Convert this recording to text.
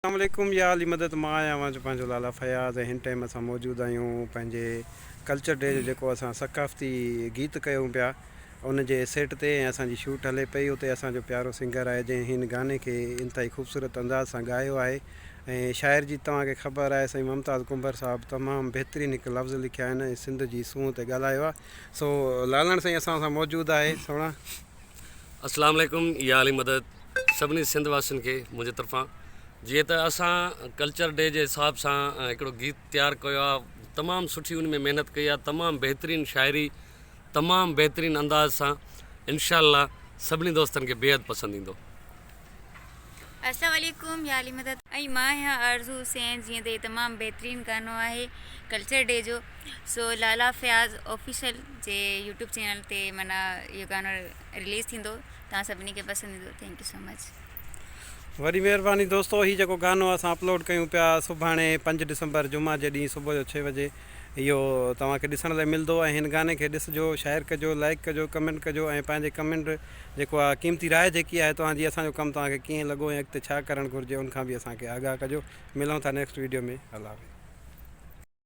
अस्सलामुअलैकुम या अली मदद मां आहियां वां जो पंहिंजो लाला फयाज़ ऐं हिन टाइम असां मौजूदु आहियूं पंहिंजे कल्चर डे जो जेको असां सकाफ़ती गीत कयूं पिया उन जे सेट ते ऐं असांजी शूट हले पई। उते असांजो प्यारो सिंगर आहे जंहिं हिन गाने खे इंतिहाई ख़ूबसूरत अंदाज़ सां ॻायो आहे ऐं शाइर जी तव्हांखे ख़बर आहे साईं मुमताज़ कुंबर साहिबु तमामु बहितरीनु हिकु लफ़्ज़ लिखिया आहिनि ऐं सिंध जी सूंह ते ॻाल्हायो आहे। सो लालण साईं असां सां मौजूदु आहे। सोणा अस्सलाम वालेकुम या अली मदद सभिनी सिंध वासियुनि खे मुंहिंजे तरफ़ां जीअं त असां कल्चर डे जे हिसाब सां हिकिड़ो गीत तयारु कयो आहे। तमामु सुठी उन में महिनत कई आहे, तमामु बहितरीनु शाइरी, तमामु बहितरीनु अंदाज़ सां। इंशाअल्लाह सभिनी दोस्तनि खे बेहद पसंदि ईंदो। अस्सलाम वालेकुम या अली मदद ऐं मां आहियां आरज़ू हुसैन। जीअं त तमामु बहितरीनु गानो आहे कल्चर डे जो। सो लाला फयाज़ ऑफिशियल जे यूट्यूब चैनल ते माना इहो गानो रिलीज़ थींदो। तव्हां सभिनी खे पसंदि ईंदो। Thank you so much. वरी महिरबानी दोस्तो। हीउ जेको गानो असां अपलोड कयूं पिया सुभाणे 5 डिसंबर जुमा जे ॾींहुं सुबुह जो 6 बजे इहो तव्हांखे ॾिसण लाइ मिलंदो ऐं हिन गाने खे ॾिसिजो, शेयर कजो, लाइक कजो, कमेंट कजो ऐं पंहिंजे कमेंट जेको आहे क़ीमती राय जेकी आहे तव्हांजी असांजो कमु तव्हांखे कीअं लॻो ऐं अॻिते छा करणु घुरिजे उनखां बि असांखे आगाह कजो। मिलूं था नेक्स्ट वीडियो में। अल्लाह हाफ़िज़।